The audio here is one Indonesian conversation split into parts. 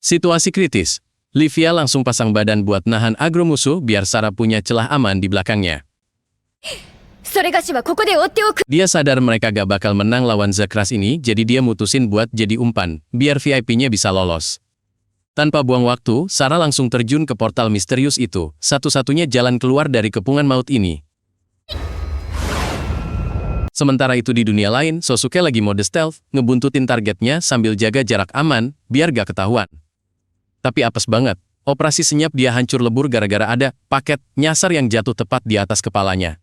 Situasi kritis. Livia langsung pasang badan buat nahan agro musuh biar Sarah punya celah aman di belakangnya. それがしはここで追っておく。 Dia sadar mereka gak bakal menang lawan Zekras ini, jadi dia mutusin buat jadi umpan, biar VIP-nya bisa lolos. Tanpa buang waktu, Sarah langsung terjun ke portal misterius itu, satu-satunya jalan keluar dari kepungan maut ini. Sementara itu di dunia lain, Sosuke lagi mode stealth, ngebuntutin targetnya sambil jaga jarak aman, biar gak ketahuan. Tapi apes banget, operasi senyap dia hancur lebur gara-gara ada paket nyasar yang jatuh tepat di atas kepalanya.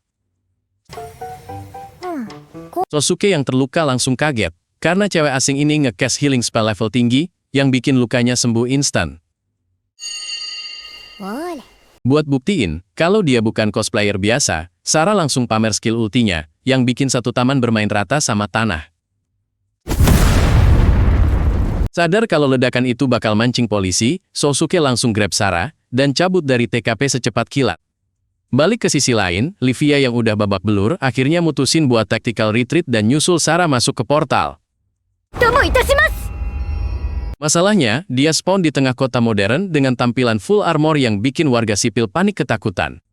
Sosuke yang terluka langsung kaget, karena cewek asing ini nge-cast healing spell level tinggi, yang bikin lukanya sembuh instan. Buat buktiin, kalau dia bukan cosplayer biasa, Sarah langsung pamer skill ultinya, yang bikin satu taman bermain rata sama tanah. Sadar kalau ledakan itu bakal mancing polisi, Sosuke langsung grab Sarah, dan cabut dari TKP secepat kilat. Balik ke sisi lain, Livia yang udah babak belur, akhirnya mutusin buat tactical retreat dan nyusul Sarah masuk ke portal. Masalahnya, dia spawn di tengah kota modern dengan tampilan full armor yang bikin warga sipil panik ketakutan.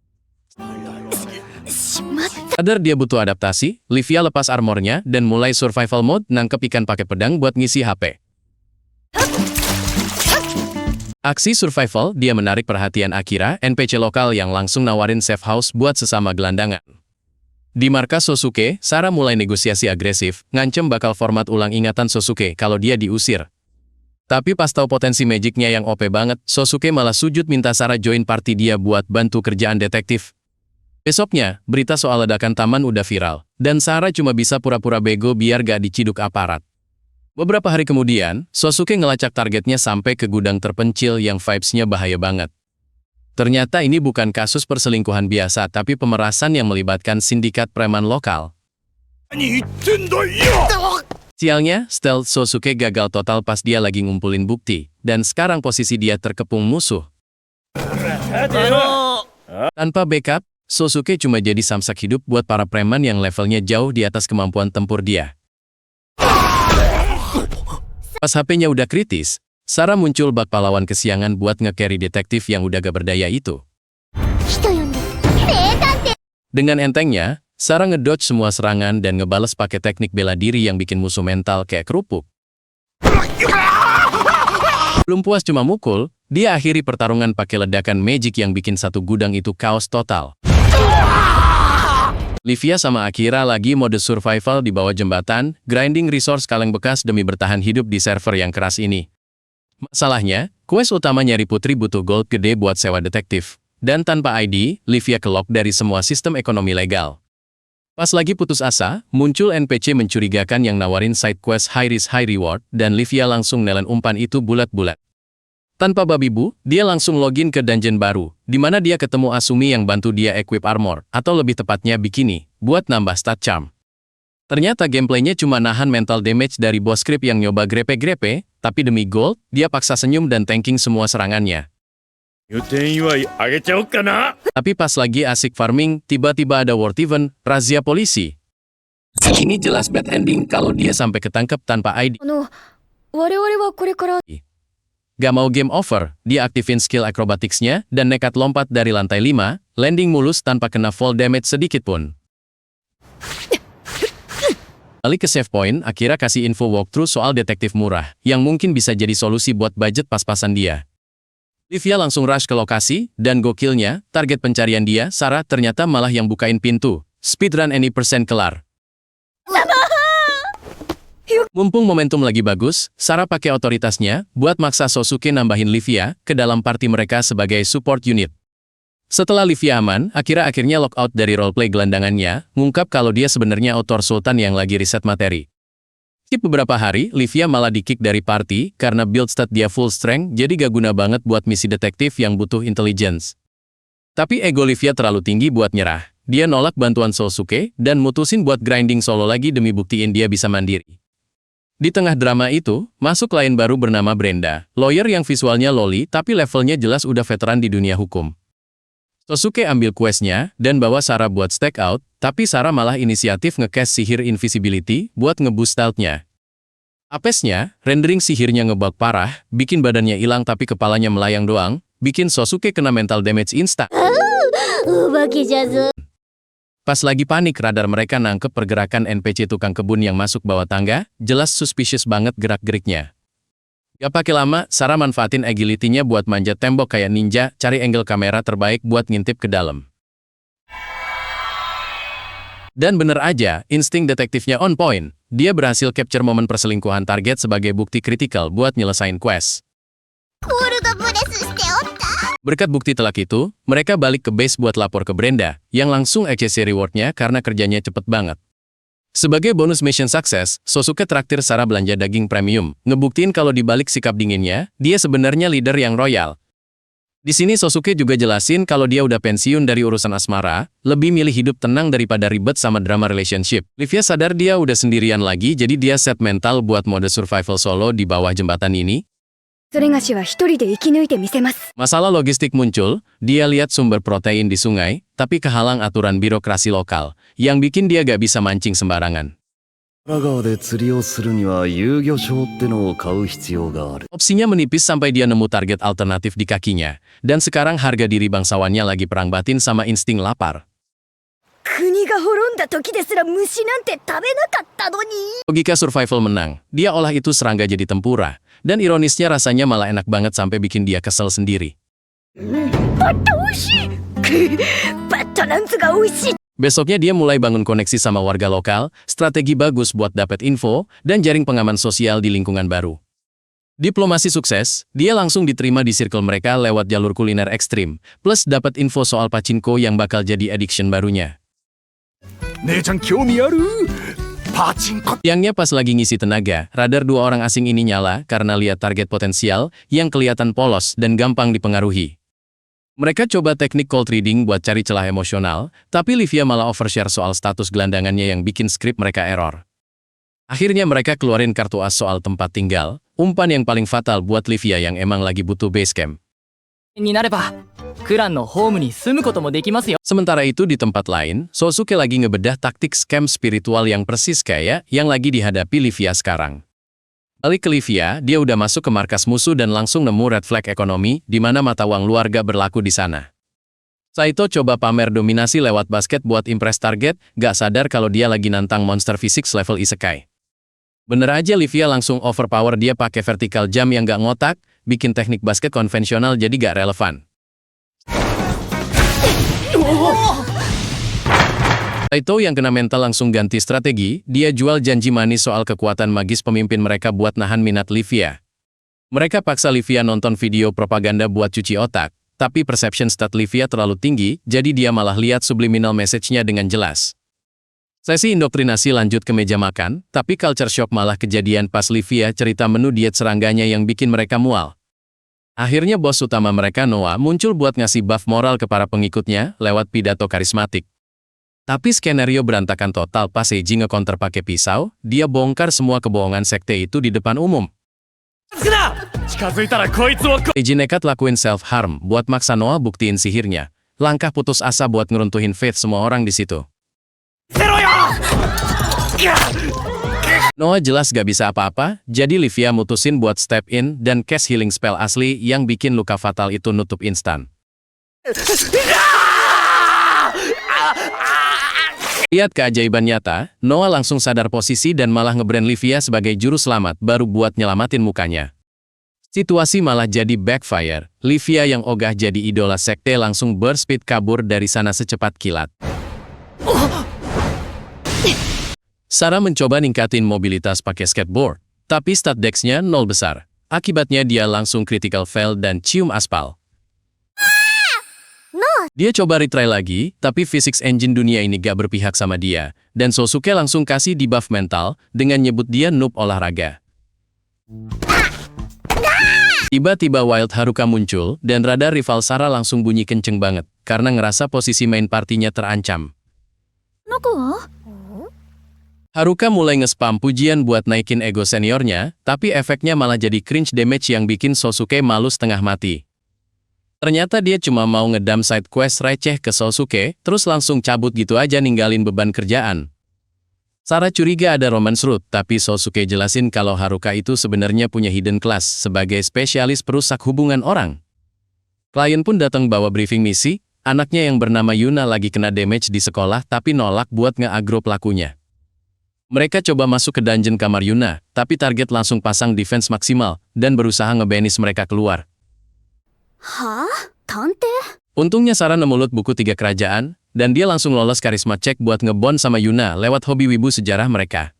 Sadar dia butuh adaptasi, Livia lepas armornya dan mulai survival mode nangkep ikan pakai pedang buat ngisi HP. Aksi survival dia menarik perhatian Akira, NPC lokal yang langsung nawarin safe house buat sesama gelandangan. Di markas Sosuke, Sarah mulai negosiasi agresif, ngancem bakal format ulang ingatan Sosuke kalau dia diusir. Tapi pas tahu potensi magicnya yang OP banget, Sosuke malah sujud minta Sarah join party dia buat bantu kerjaan detektif. Besoknya, berita soal ledakan taman udah viral, dan Sarah cuma bisa pura-pura bego biar gak diciduk aparat. Beberapa hari kemudian, Sosuke ngelacak targetnya sampai ke gudang terpencil yang vibes-nya bahaya banget. Ternyata ini bukan kasus perselingkuhan biasa tapi pemerasan yang melibatkan sindikat preman lokal. Sialnya, stealth Sosuke gagal total pas dia lagi ngumpulin bukti, dan sekarang posisi dia terkepung musuh. Tanpa backup, Sosuke cuma jadi samsak hidup buat para preman yang levelnya jauh di atas kemampuan tempur dia. Pas HP-nya udah kritis, Sarah muncul bak pahlawan kesiangan buat nge-carry detektif yang udah gak berdaya itu. Dengan entengnya, Sarah ngedodge semua serangan dan ngebales pakai teknik bela diri yang bikin musuh mental kayak kerupuk. Belum puas cuma mukul, dia akhiri pertarungan pakai ledakan magic yang bikin satu gudang itu chaos total. Livia sama Akira lagi mode survival di bawah jembatan, grinding resource kaleng bekas demi bertahan hidup di server yang keras ini. Masalahnya, quest utama nyari putri butuh gold gede buat sewa detektif. Dan tanpa ID, Livia ke-lock dari semua sistem ekonomi legal. Pas lagi putus asa, muncul NPC mencurigakan yang nawarin side quest high risk high reward, dan Livia langsung nelen umpan itu bulat-bulat. Tanpa babi bu, dia langsung login ke dungeon baru, di mana dia ketemu Asumi yang bantu dia equip armor, atau lebih tepatnya bikini, buat nambah stat charm. Ternyata gameplaynya cuma nahan mental damage dari boss creep yang nyoba grepe-grepe, tapi demi gold, dia paksa senyum dan tanking semua serangannya. Tapi pas lagi asik farming, tiba-tiba ada war event, razia polisi. Ini jelas bad ending kalau dia sampai ketangkep tanpa ID. Gak mau game over, dia aktifin skill acrobatics-nya dan nekat lompat dari lantai 5, landing mulus tanpa kena fall damage sedikit pun. Balik ke save point, Akira kasih info walkthrough soal detektif murah, yang mungkin bisa jadi solusi buat budget pas-pasan dia. Livia langsung rush ke lokasi, dan gokilnya, target pencarian dia, Sarah, ternyata malah yang bukain pintu. Speedrun any percent kelar. Mumpung momentum lagi bagus, Sarah pakai otoritasnya buat maksa Sosuke nambahin Livia ke dalam party mereka sebagai support unit. Setelah Livia aman, Akira akhirnya lockout dari roleplay gelandangannya, ngungkap kalau dia sebenarnya autor sultan yang lagi riset materi. Skip beberapa hari, Livia malah di-kick dari party karena build stat dia full strength, jadi gak guna banget buat misi detektif yang butuh intelligence. Tapi ego Livia terlalu tinggi buat nyerah. Dia nolak bantuan Sosuke dan mutusin buat grinding solo lagi demi buktiin dia bisa mandiri. Di tengah drama itu, masuk klien baru bernama Brenda, lawyer yang visualnya loli tapi levelnya jelas udah veteran di dunia hukum. Sosuke ambil questnya dan bawa Sarah buat stake out, tapi Sarah malah inisiatif nge-cast sihir invisibility buat nge-boost stealth-nya. Apesnya, rendering sihirnya ngebug parah, bikin badannya hilang tapi kepalanya melayang doang, bikin Sosuke kena mental damage instan. お化けじゃぞ。 Pas lagi panik, radar mereka nangkep pergerakan NPC tukang kebun yang masuk bawah tangga, jelas suspicious banget gerak-geriknya. Gak pakai lama, Sarah manfaatin agility-nya buat manjat tembok kayak ninja, cari angle kamera terbaik buat ngintip ke dalam. Dan bener aja, insting detektifnya on point. Dia berhasil capture momen perselingkuhan target sebagai bukti kritikal buat nyelesain quest. コールドブレスしておった。 Berkat bukti telak itu, mereka balik ke base buat lapor ke Brenda, yang langsung access reward-nya karena kerjanya cepet banget. Sebagai bonus mission sukses, Sosuke traktir Sarah belanja daging premium, ngebuktiin kalau dibalik sikap dinginnya, dia sebenarnya leader yang royal. Di sini Sosuke juga jelasin kalau dia udah pensiun dari urusan asmara, lebih milih hidup tenang daripada ribet sama drama relationship. Livia sadar dia udah sendirian lagi, jadi dia set mental buat mode survival solo di bawah jembatan ini. それがしは一人で生き抜いてみせます。 Masalah logistik muncul, dia lihat sumber protein di sungai, tapi kehalang aturan birokrasi lokal, yang bikin dia gak bisa mancing sembarangan. 川で釣りをするには遊漁証ってのを買う必要がある。 Opsinya menipis sampai dia nemu target alternatif di kakinya, dan sekarang harga diri bangsawannya lagi perang batin sama insting lapar. 国が滅んだ時ですら虫なんて食べなかったのに。 Logika survival menang, dia olah itu serangga jadi tempura, dan ironisnya rasanya malah enak banget sampai bikin dia kesel sendiri. バッタ美味しい。バッタなんつが美味しい。 Besoknya dia mulai bangun koneksi sama warga lokal, strategi bagus buat dapat info, dan jaring pengaman sosial di lingkungan baru. Diplomasi sukses, dia langsung diterima di circle mereka lewat jalur kuliner ekstrim, plus dapat info soal pachinko yang bakal jadi addiction barunya. 姉ちゃん興味ある？パチンコ。 Siangnya pas lagi ngisi tenaga, radar dua orang asing ini nyala karena lihat target potensial yang kelihatan polos dan gampang dipengaruhi. Mereka coba teknik cold reading buat cari celah emosional, tapi Livia malah overshare soal status gelandangannya yang bikin skrip mereka error. Akhirnya mereka keluarin kartu as soal tempat tinggal, umpan yang paling fatal buat Livia yang emang lagi butuh base camp. になればクランのホームに住むこともできますよ。 Sementara itu di tempat lain, Sosuke lagi ngebedah taktik scam spiritual yang persis kayak yang lagi dihadapi Livia sekarang. Balik ke Livia, dia udah masuk ke markas musuh dan langsung nemu red flag ekonomi, di mana mata uang luar gak berlaku di sana. Saito coba pamer dominasi lewat basket buat impress target, gak sadar kalau dia lagi nantang monster fisik level isekai. Bener aja Livia langsung overpower dia pakai vertical jump yang gak ngotak, bikin teknik basket konvensional jadi gak relevan. Saito yang kena mental langsung ganti strategi, dia jual janji manis soal kekuatan magis pemimpin mereka buat nahan minat Livia. Mereka paksa Livia nonton video propaganda buat cuci otak, tapi perception stat Livia terlalu tinggi, jadi dia malah lihat subliminal message-nya dengan jelas. Sesi indoktrinasi lanjut ke meja makan, tapi culture shock malah kejadian pas Livia cerita menu diet serangganya yang bikin mereka mual. Akhirnya bos utama mereka Noah muncul buat ngasih buff moral ke para pengikutnya lewat pidato karismatik. Tapi skenario berantakan total pas Eiji nge-counter pakai pisau, dia bongkar semua kebohongan sekte itu di depan umum. 近づいたらこいつを。 Eiji nekat lakuin self-harm buat maksa Noah buktiin sihirnya. Langkah putus asa buat ngeruntuhin faith semua orang di situ. Noah jelas gak bisa apa-apa, jadi Livia mutusin buat step in dan cast healing spell asli yang bikin luka fatal itu nutup instan. Lihat keajaiban nyata, Noah langsung sadar posisi dan malah ngebrand Livia sebagai juru selamat baru buat nyelamatin mukanya. Situasi malah jadi backfire, Livia yang ogah jadi idola sekte langsung berspeed kabur dari sana secepat kilat. Sarah mencoba ningkatin mobilitas pakai skateboard, tapi stat dex-nya nol besar. Akibatnya dia langsung critical fail dan cium aspal. Dia coba retry lagi, tapi physics engine dunia ini gak berpihak sama dia, dan Sosuke langsung kasih debuff mental dengan nyebut dia noob olahraga. Tiba-tiba Wild Haruka muncul, dan radar rival Sarah langsung bunyi kenceng banget, karena ngerasa posisi main partinya terancam. Haruka mulai nge-spam pujian buat naikin ego seniornya, tapi efeknya malah jadi cringe damage yang bikin Sosuke malu setengah mati. Ternyata dia cuma mau ngedam side quest receh ke Sosuke, terus langsung cabut gitu aja ninggalin beban kerjaan. Sarah curiga ada romance root, tapi Sosuke jelasin kalau Haruka itu sebenarnya punya hidden class sebagai spesialis perusak hubungan orang. Klien pun datang bawa briefing misi, anaknya yang bernama Yuna lagi kena damage di sekolah tapi nolak buat nge-aggro pelakunya. Mereka coba masuk ke dungeon kamar Yuna, tapi target langsung pasang defense maksimal dan berusaha nge-banish mereka keluar. はあ探偵 Untungnya Sarah nemu loot buku 3 kerajaan, dan dia langsung lolos karisma cek buat ngebond sama Yuna lewat hobi wibu sejarah mereka.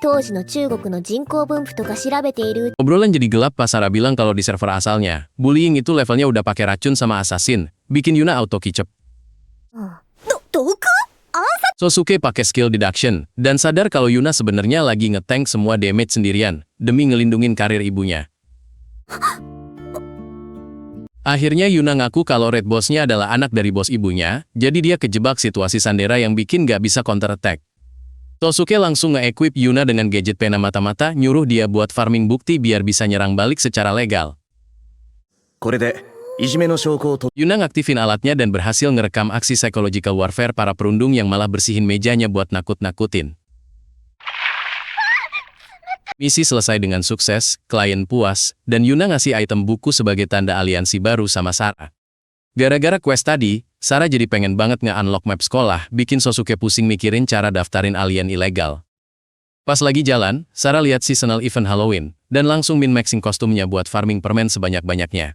当時の中国の人口分布とか調べている Obrolan jadi gelap pas Sarah bilang kalau di server asalnya, bullying itu levelnya udah pakai racun sama assassin, bikin Yuna auto kicep. 毒暗殺 Sosuke pakai skill deduction, dan sadar kalau Yuna sebenarnya lagi nge-tank semua damage sendirian, demi ngelindungin karir ibunya. Akhirnya Yuna ngaku kalau Red Boss-nya adalah anak dari bos ibunya, jadi dia kejebak situasi Sandera yang bikin gak bisa counter attack. Sosuke langsung nge-equip Yuna dengan gadget pena mata-mata, nyuruh dia buat farming bukti biar bisa nyerang balik secara legal. これでいじめの証拠をと Yuna ngaktifin alatnya dan berhasil ngerekam aksi psychological warfare para perundung yang malah bersihin mejanya buat nakut-nakutin. Misi selesai dengan sukses, klien puas, dan Yuna ngasih item buku sebagai tanda aliansi baru sama Sarah. Gara-gara quest tadi, Sarah jadi pengen banget nge-unlock map sekolah, bikin Sosuke pusing mikirin cara daftarin alien ilegal. Pas lagi jalan, Sarah lihat seasonal event Halloween, dan langsung min-maxing kostumnya buat farming permen sebanyak-banyaknya.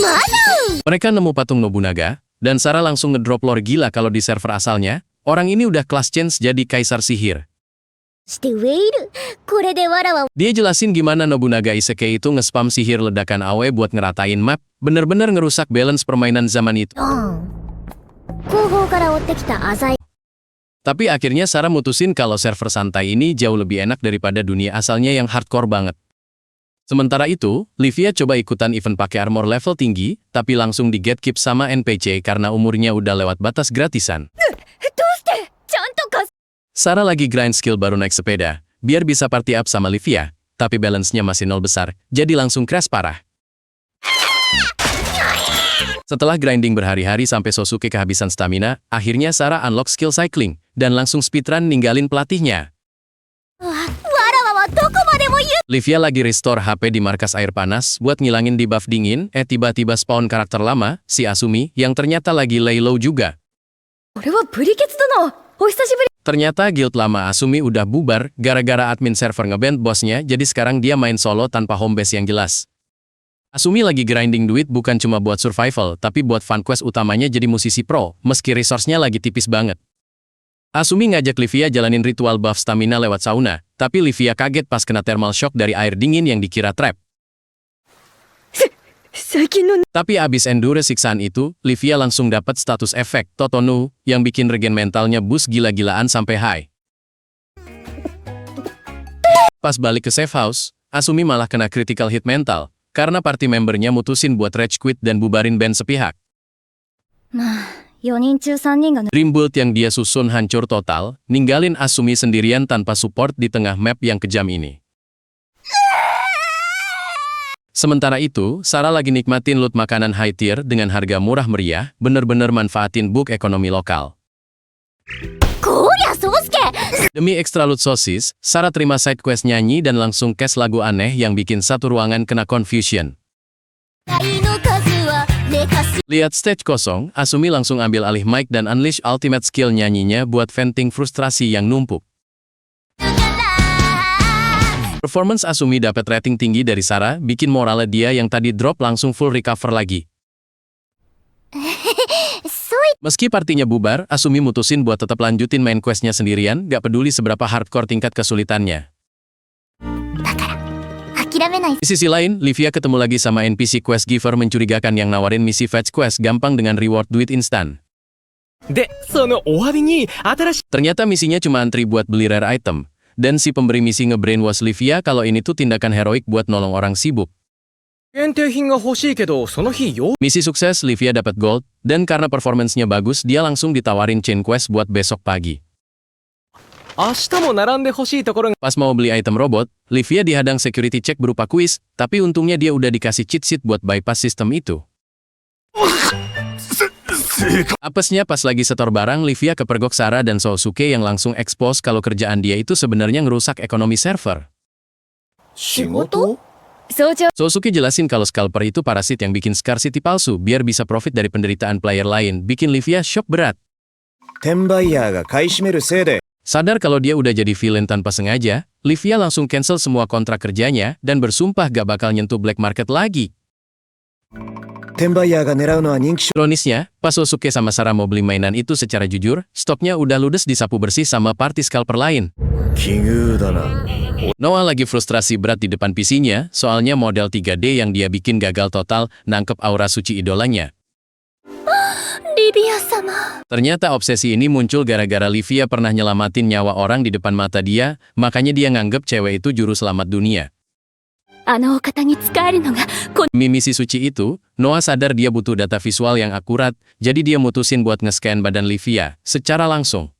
まだ Mereka nemu patung Nobunaga, dan Sarah langsung ngedrop lore gila kalau di server asalnya, orang ini udah class change jadi kaisar sihir. してウェイルこれでわらわ Dia jelasin gimana Nobunaga Isekai itu nge-spam sihir ledakan AOE buat ngeratain map, bener-bener ngerusak balance permainan zaman itu. 後方から追ってきた浅い Tapi akhirnya Sarah mutusin kalau server santai ini jauh lebih enak daripada dunia asalnya yang hardcore banget. Sementara itu, Livia coba ikutan event pakai armor level tinggi, tapi langsung di gatekeep sama NPC karena umurnya udah lewat batas gratisan. どうしてちゃんとか Sarah lagi grind skill baru naik sepeda, biar bisa party up sama Livia, tapi balance-nya masih nol besar, jadi langsung crash parah. Setelah grinding berhari-hari sampai Sosuke kehabisan stamina, akhirnya Sarah unlock skill cycling, dan langsung speedrun ninggalin pelatihnya. わらわはどこまでも言う Livia lagi restore HP di markas air panas buat ngilangin debuff dingin, tiba-tiba spawn karakter lama, si Asumi, yang ternyata lagi lay low juga. 俺はプリケツ殿お久しぶり Ternyata guild lama Asumi udah bubar gara-gara admin server ngeband bosnya, jadi sekarang dia main solo tanpa home base yang jelas. Asumi lagi grinding duit bukan cuma buat survival, tapi buat fun quest utamanya jadi musisi pro, meski resource-nya lagi tipis banget. Asumi ngajak Livia jalanin ritual buff stamina lewat sauna, tapi Livia kaget pas kena thermal shock dari air dingin yang dikira trap. 最近の Tapi abis endure siksaan itu, Livia langsung dapat status efek Totonu yang bikin regen mentalnya boost gila-gilaan sampai high. Pas balik ke safe house, Asumi malah kena critical hit mental karena party membernya mutusin buat rage quit dan bubarin band sepihak. まあ4人中3人が Dream build yang dia susun hancur total, ninggalin Asumi sendirian tanpa support di tengah map yang kejam ini. Sementara itu, Sarah lagi nikmatin loot makanan high tier dengan harga murah meriah, bener-bener manfaatin book ekonomi lokal. こりゃ宗介 Demi extra loot sosis, Sarah terima side quest nyanyi dan langsung cast lagu aneh yang bikin satu ruangan kena confusion. 愛の数は寝かし Lihat stage kosong, Asumi langsung ambil alih mic dan unleash ultimate skill nyanyinya buat venting frustrasi yang numpuk. Performance Asumi dapat rating tinggi dari Sarah, bikin morale dia yang tadi drop langsung full recover lagi. そうい Meski partinya bubar, Asumi mutusin buat tetap lanjutin main questnya sendirian, gak peduli seberapa hardcore tingkat kesulitannya. だから諦めない Di sisi lain, Livia ketemu lagi sama NPC quest giver mencurigakan yang nawarin misi fetch quest gampang dengan reward duit instan. で、そのお詫びに新しい Ternyata misinya cuma antri buat beli rare item. Dan si pemberi misi nge-brainwash Livia kalau ini tuh tindakan heroik buat nolong orang sibuk. 限定品が欲しいけど、その日用 Misi sukses, Livia dapat gold, dan karena performance-nya bagus, dia langsung ditawarin chain quest buat besok pagi. 明日も並んで欲しいところが Pas mau beli item robot, Livia dihadang security check berupa kuis, tapi untungnya dia udah dikasih cheat sheet buat bypass sistem itu. Apesnya pas lagi setor barang, Livia kepergok Sarah dan Sosuke yang langsung expose kalau kerjaan dia itu sebenarnya ngerusak ekonomi server. 仕事早朝 Sosuke jelasin kalau scalper itu parasit yang bikin scarcity palsu biar bisa profit dari penderitaan player lain, bikin Livia shock berat. 転売ヤーが買い占めるせいで Sadar kalau dia udah jadi villain tanpa sengaja, Livia langsung cancel semua kontrak kerjanya dan bersumpah gak bakal nyentuh black market lagi. 転売ヤーが狙うのは人気商 Ironisnya, pas Sosuke sama Sarah mau beli mainan itu secara jujur, stoknya udah ludes disapu bersih sama party scalper lain. 奇遇だな Noah lagi frustrasi berat di depan PC-nya, soalnya model 3D yang dia bikin gagal total nangkep aura suci idolanya. リビア様 Ternyata obsesi ini muncul gara-gara Livia pernah nyelamatin nyawa orang di depan mata dia, makanya dia nganggep cewek itu juru selamat dunia. あのお方に仕えるのがこ Demi misi suci itu, Noah sadar dia butuh data visual yang akurat, jadi dia mutusin buat nge-scan badan Livia secara langsung.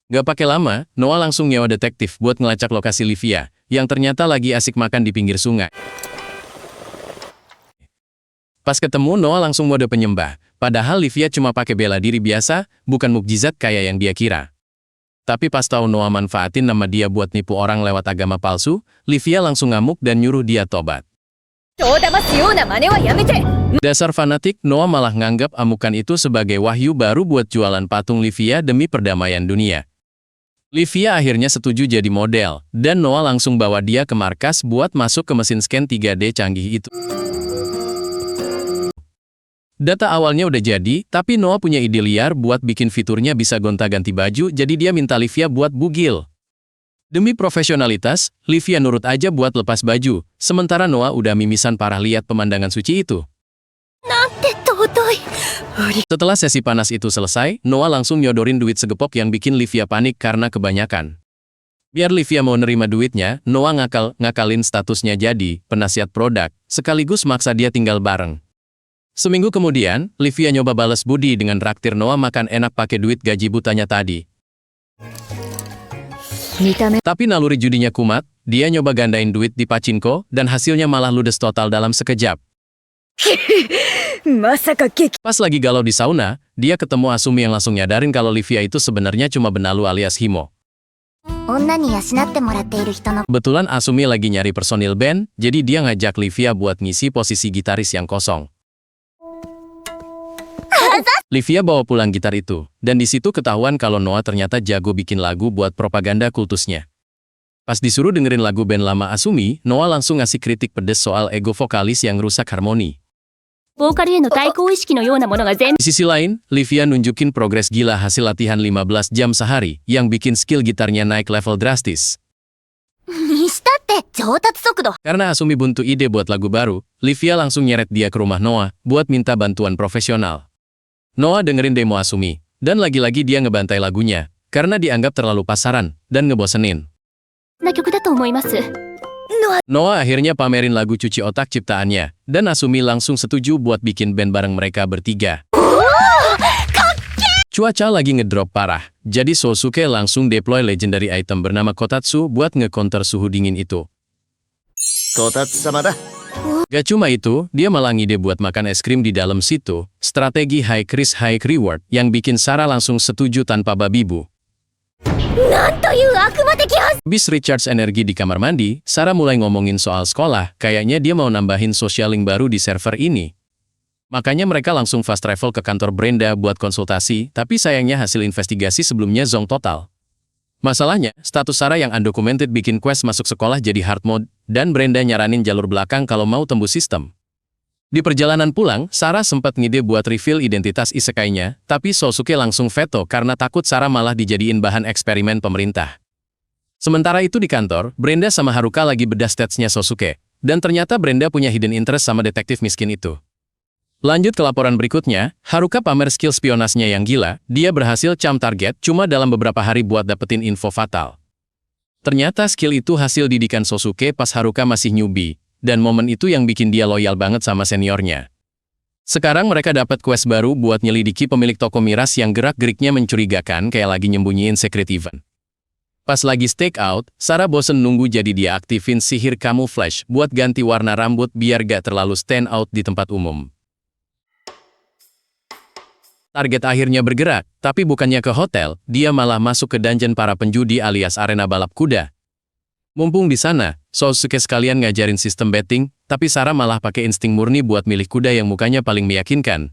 Gak pakai lama, Noah langsung nyewa detektif buat ngelacak lokasi Livia, yang ternyata lagi asik makan di pinggir sungai. Pas ketemu, Noah langsung mode penyembah, padahal Livia cuma pakai bela diri biasa, bukan mukjizat kayak yang dia kira. Tapi pas tahu Noah manfaatin nama dia buat nipu orang lewat agama palsu, Livia langsung ngamuk dan nyuruh dia tobat. 人を騙すような真似はやめて Dasar fanatik, Noah malah nganggap amukan itu sebagai wahyu baru buat jualan patung Livia demi perdamaian dunia. Livia akhirnya setuju jadi model, dan Noah langsung bawa dia ke markas buat masuk ke mesin scan 3D canggih itu. Data awalnya udah jadi, tapi Noah punya ide liar buat bikin fiturnya bisa gonta-ganti baju, jadi dia minta Livia buat bugil. Demi profesionalitas, Livia nurut aja buat lepas baju, sementara Noah udah mimisan parah lihat pemandangan suci itu. なんて尊い Setelah sesi panas itu selesai, Noah langsung nyodorin duit segepok yang bikin Livia panik karena kebanyakan. Biar Livia mau nerima duitnya, Noah ngakalin statusnya jadi penasihat produk, sekaligus maksa dia tinggal bareng. Seminggu kemudian, Livia nyoba bales budi dengan raktir Noah makan enak pakai duit gaji butanya tadi. 見た目 Tapi naluri judinya kumat, dia nyoba gandain duit di pachinko, dan hasilnya malah ludes total dalam sekejap. まさか激 Pas lagi galau di sauna, dia ketemu Asumi yang langsung nyadarin kalau Livia itu sebenarnya cuma benalu alias Himo. 女に養ってもらっている人の Kebetulan Asumi lagi nyari personil band, jadi dia ngajak Livia buat ngisi posisi gitaris yang kosong. Livia bawa pulang gitar itu, dan di situ ketahuan kalau Noah ternyata jago bikin lagu buat propaganda kultusnya. Pas disuruh dengerin lagu band lama Asumi, Noah langsung ngasih kritik pedes soal ego vokalis yang rusak harmoni. ボーカルへの対抗意識のようなものが全 Di sisi lain, Livia nunjukin progres gila hasil latihan 15 jam sehari, yang bikin skill gitarnya naik level drastis. にしたって上達速度 Karena Asumi buntu ide buat lagu baru, Livia langsung nyeret dia ke rumah Noah buat minta bantuan profesional. Noah dengerin demo Asumi, dan lagi-lagi dia ngebantai lagunya, karena dianggap terlalu pasaran dan ngebosenin. な曲だと思います Noah akhirnya pamerin lagu cuci otak ciptaannya, dan Asumi langsung setuju buat bikin band bareng mereka bertiga. Cuaca lagi ngedrop parah, jadi Sosuke langsung deploy legendary item bernama Kotatsu buat nge-counter suhu dingin itu. こたつ様だ Gak cuma itu, dia malah ngide buat makan es krim di dalam situ, strategi high risk high reward yang bikin Sarah langsung setuju tanpa babi bu. なんという悪魔的発 Habis recharge energi di kamar mandi, Sarah mulai ngomongin soal sekolah, kayaknya dia mau nambahin social link baru di server ini. Makanya mereka langsung fast travel ke kantor Brenda buat konsultasi, tapi sayangnya hasil investigasi sebelumnya zonk total. Masalahnya, status Sarah yang undocumented bikin quest masuk sekolah jadi hard mode, dan Brenda nyaranin jalur belakang kalau mau tembus sistem. Di perjalanan pulang, Sarah sempat ngide buat reveal identitas isekainya, tapi Sosuke langsung veto karena takut Sarah malah dijadiin bahan eksperimen pemerintah. Sementara itu di kantor, Brenda sama Haruka lagi bedah statsnya Sosuke, dan ternyata Brenda punya hidden interest sama detektif miskin itu. Lanjut ke laporan berikutnya, Haruka pamer skill spionasnya yang gila, dia berhasil cam target cuma dalam beberapa hari buat dapetin info fatal. Ternyata skill itu hasil didikan Sosuke pas Haruka masih newbie, dan momen itu yang bikin dia loyal banget sama seniornya. Sekarang mereka dapat quest baru buat nyelidiki pemilik toko miras yang gerak-geriknya mencurigakan kayak lagi nyembunyiin secret event. Pas lagi stake out, Sarah bosen nunggu jadi dia aktifin sihir camouflage buat ganti warna rambut biar gak terlalu stand out di tempat umum. Target akhirnya bergerak, tapi bukannya ke hotel, dia malah masuk ke dungeon para penjudi alias arena balap kuda. Mumpung di sana, Sousuke sekalian ngajarin sistem betting, tapi Sarah malah pakai insting murni buat milih kuda yang mukanya paling meyakinkan.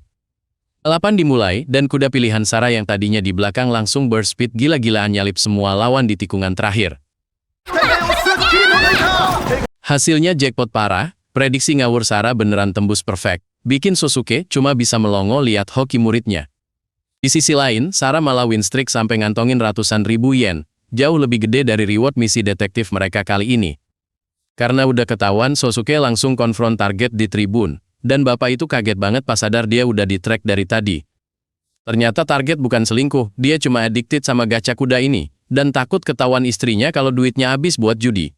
Balapan dimulai, dan kuda pilihan Sarah yang tadinya di belakang langsung burst speed gila-gilaan nyalip semua lawan di tikungan terakhir. Hasilnya jackpot parah, prediksi ngawur Sarah beneran tembus perfect, bikin Sousuke cuma bisa melongo lihat hoki muridnya. Di sisi lain, Sarah malah win streak sampai ngantongin ratusan ribu yen, jauh lebih gede dari reward misi detektif mereka kali ini. Karena udah ketahuan, Sousuke langsung konfront target di tribun, dan bapak itu kaget banget pas sadar dia udah di track dari tadi. Ternyata target bukan selingkuh, dia cuma addicted sama gacha kuda ini, dan takut ketahuan istrinya kalau duitnya habis buat judi.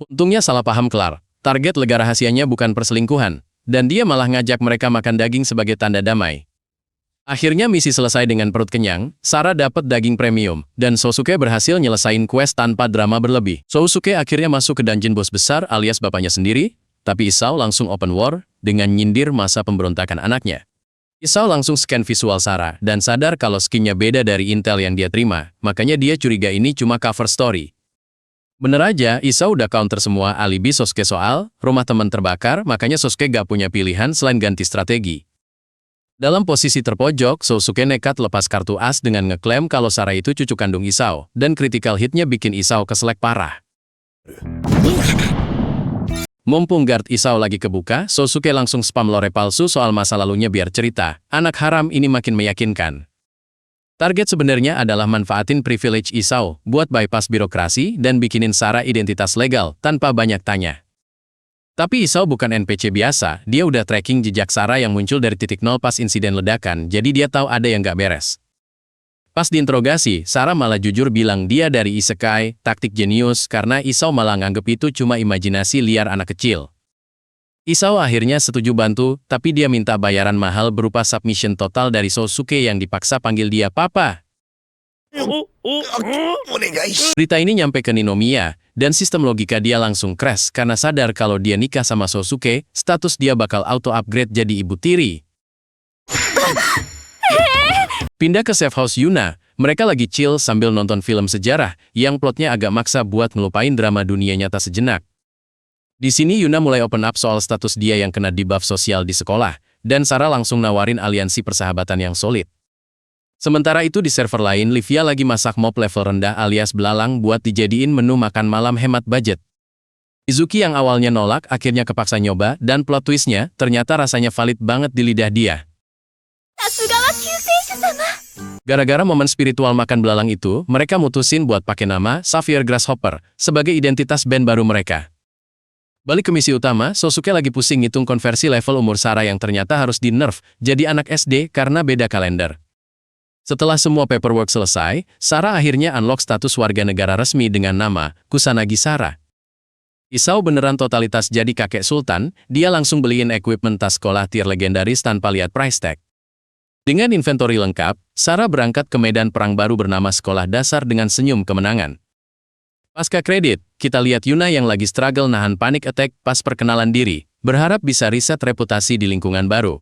Untungnya salah paham kelar, target lega rahasianya bukan perselingkuhan, dan dia malah ngajak mereka makan daging sebagai tanda damai. Akhirnya misi selesai dengan perut kenyang, Sarah dapat daging premium, dan Sousuke berhasil nyelesain quest tanpa drama berlebih. Sousuke akhirnya masuk ke dungeon bos besar alias bapaknya sendiri, tapi Isao langsung open war, dengan nyindir masa pemberontakan anaknya. Isao langsung scan visual Sarah, dan sadar kalau skinnya beda dari intel yang dia terima, makanya dia curiga ini cuma cover story. Bener aja, Isao udah counter semua alibi Sousuke soal rumah teman terbakar, makanya Sousuke gak punya pilihan selain ganti strategi. Dalam posisi terpojok, Sousuke nekat lepas kartu as dengan ngeklaim kalau Sarah itu cucu kandung Isao, dan critical hitnya bikin Isao keselek parah. Mumpung guard Isao lagi kebuka, Sousuke langsung spam lore palsu soal masa lalunya biar cerita, anak haram ini makin meyakinkan. Target sebenarnya adalah manfaatin privilege Isao buat bypass birokrasi dan bikinin Sarah identitas legal tanpa banyak tanya. Tapi Isao bukan NPC biasa, dia udah tracking jejak Sarah yang muncul dari titik nol pas insiden ledakan, jadi dia tahu ada yang gak beres. Pas diinterogasi, Sarah malah jujur bilang dia dari isekai, taktik jenius, karena Isao malah nganggep itu cuma imajinasi liar anak kecil. Isao akhirnya setuju bantu, tapi dia minta bayaran mahal berupa submission total dari Sousuke yang dipaksa panggil dia papa. Berita ini nyampe ke Ninomiya, dan sistem logika dia langsung crash karena sadar kalau dia nikah sama Sousuke, status dia bakal auto-upgrade jadi ibu tiri. Pindah ke safe house Yuna, mereka lagi chill sambil nonton film sejarah yang plotnya agak maksa buat ngelupain drama dunia nyata sejenak. Di sini Yuna mulai open up soal status dia yang kena debuff sosial di sekolah, dan Sarah langsung nawarin aliansi persahabatan yang solid. Sementara itu di server lain, Livia lagi masak mob level rendah alias belalang buat dijadiin menu makan malam hemat budget. Izuki yang awalnya nolak akhirnya kepaksa nyoba, dan plot twistnya ternyata rasanya valid banget di lidah dia. Gara-gara momen spiritual makan belalang itu, mereka mutusin buat pakai nama Sapphire Grasshopper sebagai identitas band baru mereka. Balik ke misi utama, Sousuke lagi pusing ngitung konversi level umur Sarah yang ternyata harus di-nerf jadi anak SD karena beda kalender. Setelah semua paperwork selesai, Sarah akhirnya unlock status warga negara resmi dengan nama Kusanagi Sarah. Isao beneran totalitas jadi kakek sultan, dia langsung beliin equipment tas sekolah tier legendaris tanpa lihat price tag. Dengan inventory lengkap, Sarah berangkat ke medan perang baru bernama Sekolah Dasar dengan senyum kemenangan. Pasca kredit, kita lihat Yuna yang lagi struggle nahan panic attack pas perkenalan diri, berharap bisa riset reputasi di lingkungan baru.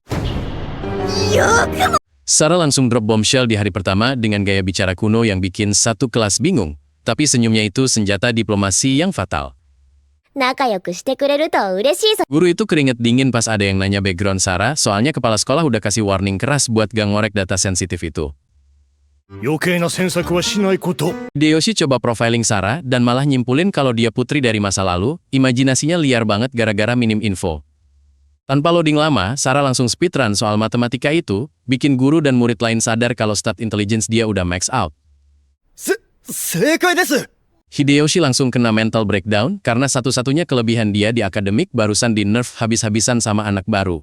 Sarah langsung drop bombshell di hari pertama dengan gaya bicara kuno yang bikin satu kelas bingung, tapi senyumnya itu senjata diplomasi yang fatal. Guru itu keringet dingin pas ada yang nanya background Sarah, soalnya kepala sekolah udah kasih warning keras buat gak ngorek data sensitif itu. Hideyoshi coba profiling Sarah dan malah nyimpulin kalau dia putri dari masa lalu, imajinasinya liar banget gara-gara minim info. Tanpa loading lama, Sarah langsung speedrun soal matematika itu, bikin guru dan murid lain sadar kalau stat intelligence dia udah max out. Hideyoshi langsung kena mental breakdown karena satu-satunya kelebihan dia di akademik barusan di nerf habis-habisan sama anak baru.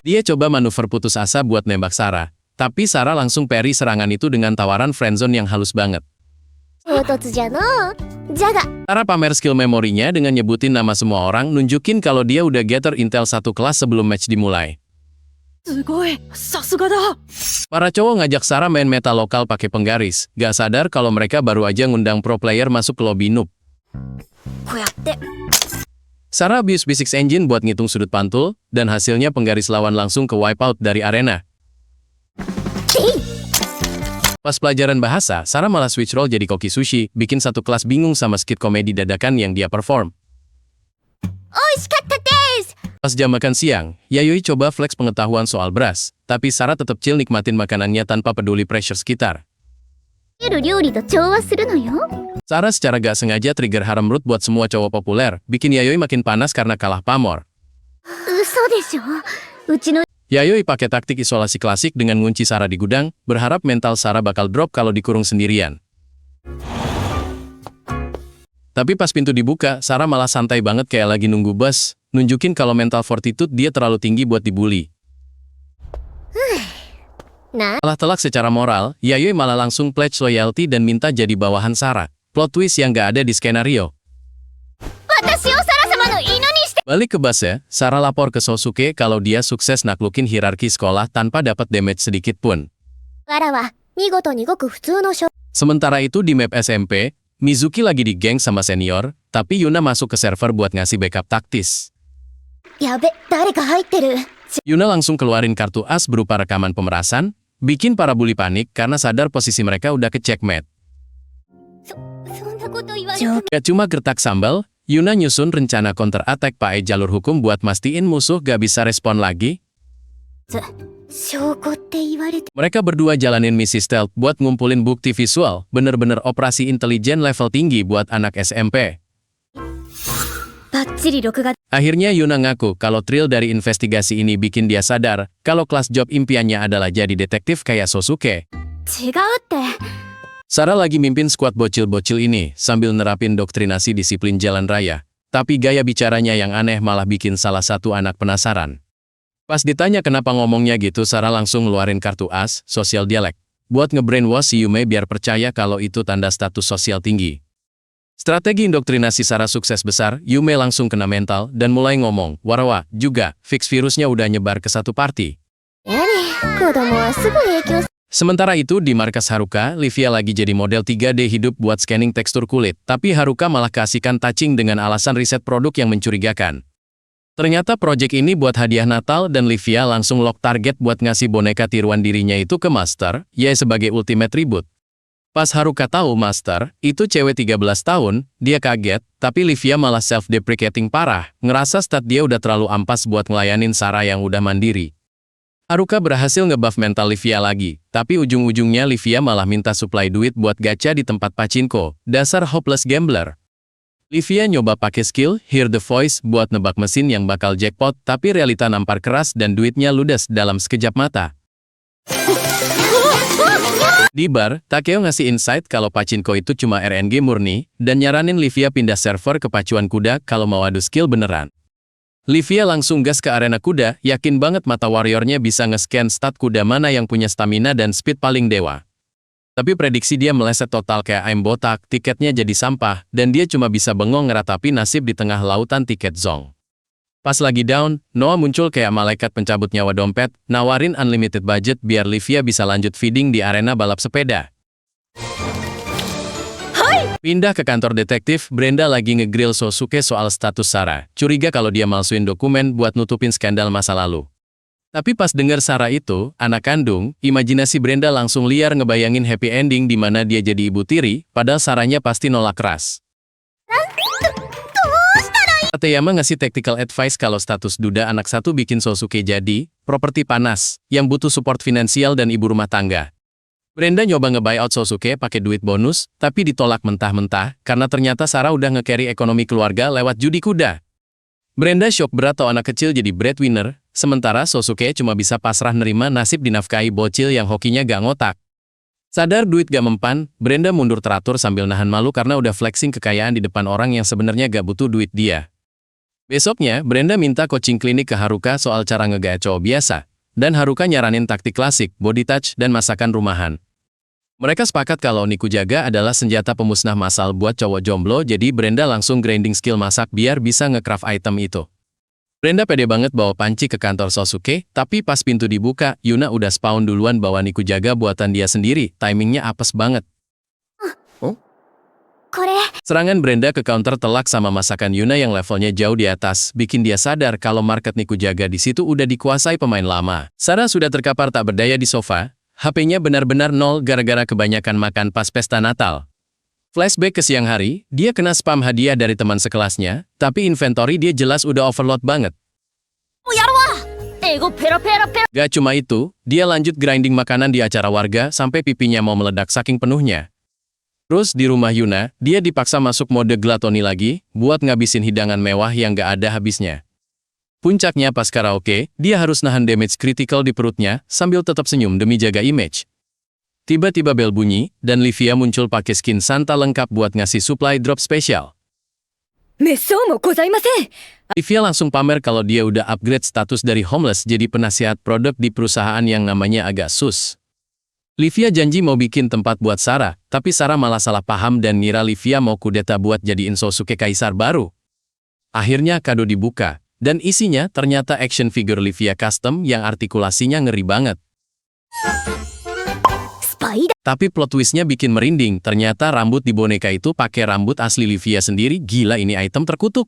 Dia coba manuver putus asa buat nembak Sarah, tapi Sarah langsung parry serangan itu dengan tawaran friendzone yang halus banget. Sarah pamer skill memorinya dengan nyebutin nama semua orang, nunjukin kalau dia udah gather intel satu kelas sebelum match dimulai. Para cowok ngajak Sarah main meta lokal pakai penggaris, gak sadar kalau mereka baru aja ngundang pro player masuk ke lobby noob. Sarah abuse Physics Engine buat ngitung sudut pantul, dan hasilnya penggaris lawan langsung ke wipeout dari arena. Pas pelajaran bahasa, Sarah malah switch role jadi koki sushi, bikin satu kelas bingung sama skit komedi dadakan yang dia perform. Oishikatta desu! Pas jam makan siang, Yayoi coba flex pengetahuan soal beras, tapi Sarah tetap chill nikmatin makanannya tanpa peduli pressure sekitar. Sarah secara gak sengaja trigger harem root buat semua cowok populer, bikin Yayoi makin panas karena kalah pamor. Yayoi pakai taktik isolasi klasik dengan ngunci Sarah di gudang, berharap mental Sarah bakal drop kalau dikurung sendirian. Tapi pas pintu dibuka, Sarah malah santai banget kayak lagi nunggu bus, nunjukin kalau mental fortitude dia terlalu tinggi buat dibully. Setelah telak secara moral, Yayoi malah langsung pledge loyalty dan minta jadi bawahan Sarah. Plot twist yang gak ada di skenario. Balik ke busnya, Sarah lapor ke Sosuke kalau dia sukses naklukin hierarki sekolah tanpa dapat damage sedikit pun. Sementara itu di map SMP, Mizuki lagi di geng sama senior, tapi Yuna masuk ke server buat ngasih backup taktis. Yuna langsung keluarin kartu as berupa rekaman pemerasan, bikin para bully panik karena sadar posisi mereka udah ke checkmate. Gak cuma gertak sambal, Yuna nyusun rencana counter attack pakai jalur hukum buat mastiin musuh gak bisa respon lagi. Mereka berdua jalanin misi stealth buat ngumpulin bukti visual, bener-bener operasi intelijen level tinggi buat anak SMP. Akhirnya Yuna ngaku kalau thrill dari investigasi ini bikin dia sadar kalau kelas job impiannya adalah jadi detektif kayak Sosuke. Sarah lagi mimpin skuad bocil-bocil ini sambil nerapin doktrinasi disiplin jalan raya. Tapi gaya bicaranya yang aneh malah bikin salah satu anak penasaran. Pas ditanya kenapa ngomongnya gitu, Sarah langsung ngeluarin kartu as, sosial dialek, buat nge-brainwash si Yume biar percaya kalau itu tanda status sosial tinggi. Strategi indoktrinasi Sarah sukses besar, Yume langsung kena mental dan mulai ngomong, warawa, juga, fix virusnya udah nyebar ke satu party. Sementara itu di markas Haruka, Livia lagi jadi model 3D hidup buat scanning tekstur kulit, tapi Haruka malah keasikan touching dengan alasan riset produk yang mencurigakan. Ternyata proyek ini buat hadiah Natal dan Livia langsung lock target buat ngasih boneka tiruan dirinya itu ke Master, ya sebagai ultimate tribute. Pas Haruka tahu Master, itu cewek 13 tahun, dia kaget, tapi Livia malah self-deprecating parah, ngerasa stat dia udah terlalu ampas buat ngelayanin Sarah yang udah mandiri. Haruka berhasil ngebuff mental Livia lagi, tapi ujung-ujungnya Livia malah minta supply duit buat gacha di tempat pachinko, dasar hopeless gambler. Livia nyoba pakai skill Hear the Voice buat nebak mesin yang bakal jackpot, tapi realita nampar keras dan duitnya ludes dalam sekejap mata. Di bar, Takeo ngasih insight kalau pachinko itu cuma RNG murni, dan nyaranin Livia pindah server ke pacuan kuda kalau mau adu skill beneran. Livia langsung gas ke arena kuda, yakin banget mata warriornya bisa nge-scan stat kuda mana yang punya stamina dan speed paling dewa. Tapi prediksi dia meleset total kayak ayam botak, tiketnya jadi sampah, dan dia cuma bisa bengong ngeratapi nasib di tengah lautan tiket zong. Pas lagi down, Noah muncul kayak malaikat pencabut nyawa dompet, nawarin unlimited budget biar Livia bisa lanjut feeding di arena balap sepeda. Pindah ke kantor detektif, Brenda lagi ngegrill Sosuke soal status Sarah. Curiga kalau dia malsuin dokumen buat nutupin skandal masa lalu. Tapi pas dengar Sarah itu, anak kandung, imajinasi Brenda langsung liar ngebayangin happy ending di mana dia jadi ibu tiri, padahal Sarahnya pasti nolak keras. Tateyama ngasih tactical advice kalau status duda anak satu bikin Sosuke jadi properti panas, yang butuh support finansial dan ibu rumah tangga. Brenda nyoba nge-buyout Sosuke pakai duit bonus, tapi ditolak mentah-mentah karena ternyata Sarah udah nge-carry ekonomi keluarga lewat judi kuda. Brenda shock berat tau anak kecil jadi breadwinner, sementara Sosuke cuma bisa pasrah nerima nasib dinafkahi bocil yang hokinya gak ngotak. Sadar duit gak mempan, Brenda mundur teratur sambil nahan malu karena udah flexing kekayaan di depan orang yang sebenarnya gak butuh duit dia. Besoknya, Brenda minta coaching klinik ke Haruka soal cara ngegaya cowok biasa. Dan Haruka nyaranin taktik klasik, body touch, dan masakan rumahan. Mereka sepakat kalau Nikujaga adalah senjata pemusnah massal buat cowok jomblo, jadi Brenda langsung grinding skill masak biar bisa nge-craft item itu. Brenda pede banget bawa panci ke kantor Sosuke, tapi pas pintu dibuka, Yuna udah spawn duluan bawa Nikujaga buatan dia sendiri, timingnya apes banget. これ。 Serangan Brenda ke counter telak sama masakan Yuna yang levelnya jauh di atas, bikin dia sadar kalau market Nikujaga di situ udah dikuasai pemain lama. Sarah sudah terkapar tak berdaya di sofa, HP-nya benar-benar nol gara-gara kebanyakan makan pas pesta Natal. Flashback ke siang hari, dia kena spam hadiah dari teman sekelasnya, tapi inventory dia jelas udah overload banget. やるわ英語ペラペラペラ Gak cuma itu, dia lanjut grinding makanan di acara warga sampai pipinya mau meledak saking penuhnya. Terus di rumah Yuna, dia dipaksa masuk mode gluttony lagi, buat ngabisin hidangan mewah yang gak ada habisnya. Puncaknya pas karaoke, dia harus nahan damage critical di perutnya, sambil tetap senyum demi jaga image. Tiba-tiba bel bunyi, dan Livia muncul pakai skin Santa lengkap buat ngasih supply drop spesial. めっそうもございません Livia langsung pamer kalau dia udah upgrade status dari homeless jadi penasihat produk di perusahaan yang namanya agak sus. Livia janji mau bikin tempat buat Sarah, tapi Sarah malah salah paham dan ngira Livia mau kudeta buat jadiin Sosuke kaisar baru. Akhirnya kado dibuka, dan isinya ternyata action figure Livia custom yang artikulasinya ngeri banget. スパイダ Tapi plot twistnya bikin merinding, ternyata rambut di boneka itu pakai rambut asli Livia sendiri. Gila, ini item terkutuk.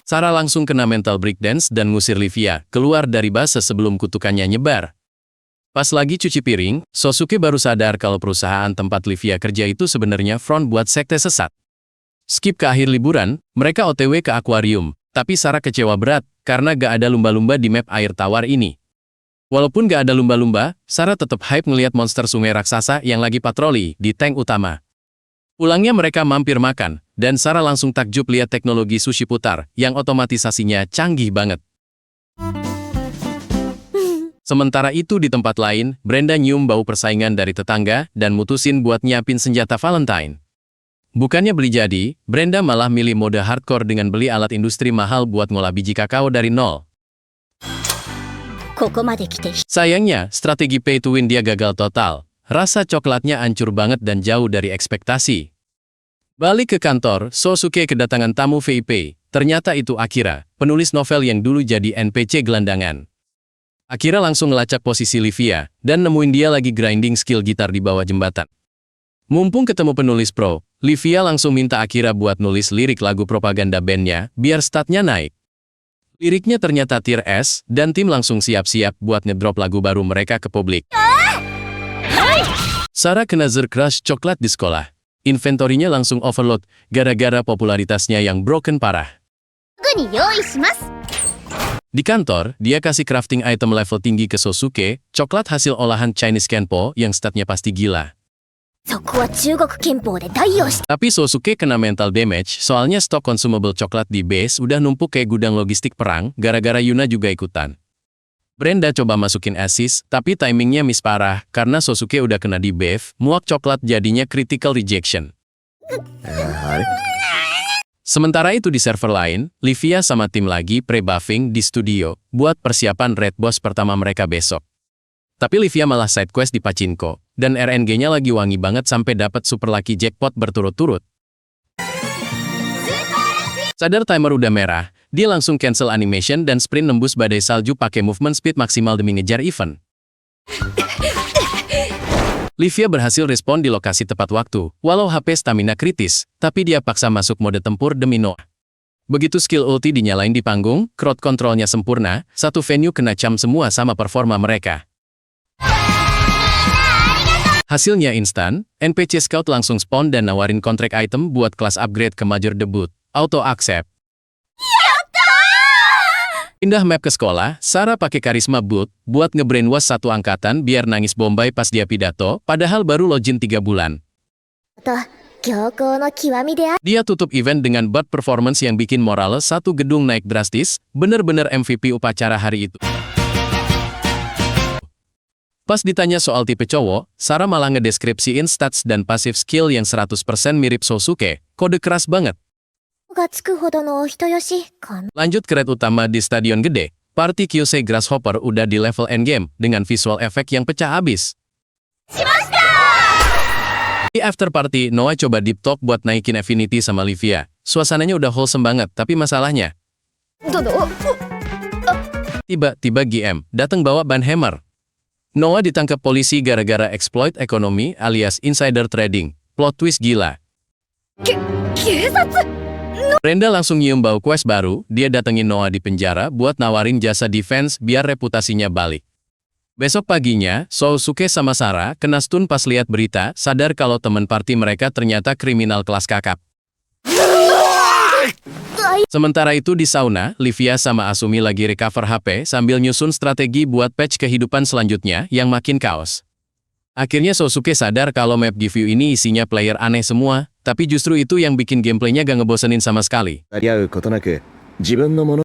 Sarah langsung kena mental breakdance dan ngusir Livia keluar dari base sebelum kutukannya nyebar. Pas lagi cuci piring, Sosuke baru sadar kalau perusahaan tempat Livia kerja itu sebenarnya front buat sekte sesat. Skip ke akhir liburan, mereka OTW ke akuarium, tapi Sarah kecewa berat karena gak ada lumba-lumba di map air tawar ini. Walaupun gak ada lumba-lumba, Sarah tetap hype ngeliat monster sungai raksasa yang lagi patroli di tank utama. Pulangnya mereka mampir makan, dan Sarah langsung takjub lihat teknologi sushi putar yang otomatisasinya canggih banget. Sementara itu di tempat lain, Brenda nyium bau persaingan dari tetangga dan mutusin buat nyiapin senjata Valentine. Bukannya beli jadi, Brenda malah milih mode hardcore dengan beli alat industri mahal buat ngolah biji kakao dari nol. ここまで来て Sayangnya, strategi pay to win dia gagal total. Rasa coklatnya hancur banget dan jauh dari ekspektasi. Balik ke kantor, Sosuke kedatangan tamu VIP. Ternyata itu Akira, penulis novel yang dulu jadi NPC gelandangan. Akira langsung ngelacak posisi Livia, dan nemuin dia lagi grinding skill gitar di bawah jembatan. Mumpung ketemu penulis pro, Livia langsung minta Akira buat nulis lirik lagu propaganda bandnya, biar statnya naik. Liriknya ternyata tier S, dan tim langsung siap-siap buat ngedrop lagu baru mereka ke publik. Sarah kena crush coklat di sekolah. Inventorinya langsung overload, gara-gara popularitasnya yang broken parah. すぐに用意します。 Di kantor, dia kasih crafting item level tinggi ke Sosuke, coklat hasil olahan Chinese Kenpo yang statnya pasti gila. そこは中国憲法で代用し Tapi Sosuke kena mental damage, soalnya stok consumable coklat di base udah numpuk kayak gudang logistik perang, gara-gara Yuna juga ikutan. Brenda coba masukin assist, tapi timingnya miss parah, karena Sosuke udah kena di buff, muak coklat jadinya critical rejection. Sementara itu di server lain, Livia sama tim lagi pre-buffing di studio, buat persiapan raid boss pertama mereka besok. Tapi Livia malah side quest di Pachinko, dan RNG-nya lagi wangi banget sampai dapat super lucky jackpot berturut-turut. Sadar timer udah merah, dia langsung cancel animation dan sprint nembus badai salju pakai movement speed maksimal demi ngejar event. Livia berhasil respon di lokasi tepat waktu, walau HP stamina kritis, tapi dia paksa masuk mode tempur demi Noah. Begitu skill ulti dinyalain di panggung, crowd controlnya sempurna, satu venue kena cam semua sama performa mereka. Hasilnya instan, NPC Scout langsung spawn dan nawarin kontrak item buat kelas upgrade ke Major Debut, auto accept. Pindah map ke sekolah, Sarah pakai karisma boot buat ngebrainwash satu angkatan biar nangis Bombay pas dia pidato, padahal baru login 3 bulan. と、強行の極みであ Dia tutup event dengan bad performance yang bikin moral satu gedung naik drastis, bener-bener MVP upacara hari itu. Pas ditanya soal tipe cowok, Sarah malah ngedeskripsiin stats dan passive skill yang 100% mirip Sosuke, kode keras banget. がつくほどのお人よしかな。 Lanjut ke raid utama di stadion gede, party Kyosei Grasshopper udah di level endgame dengan visual efek yang pecah abis. Di after party, Noah coba deep talk buat naikin affinity sama Livia. Suasananya udah wholesome banget, tapi masalahnya, どうぞ tiba-tiba GM datang bawa ban hammer. Noah ditangkap polisi gara-gara exploit ekonomi alias insider trading. Plot twist gila. 警察 Brenda langsung nyium bau quest baru, dia datengin Noah di penjara buat nawarin jasa defense biar reputasinya balik. Besok paginya, Sousuke sama Sarah kena stun pas lihat berita, sadar kalau teman party mereka ternyata kriminal kelas kakap. Sementara itu di sauna, Livia sama Asumi lagi recover HP sambil nyusun strategi buat patch kehidupan selanjutnya yang makin kaos. Akhirnya Sousuke sadar kalau map Give You ini isinya player aneh semua, tapi justru itu yang bikin gameplaynya gak ngebosenin sama sekali. り合うことなく自分のもの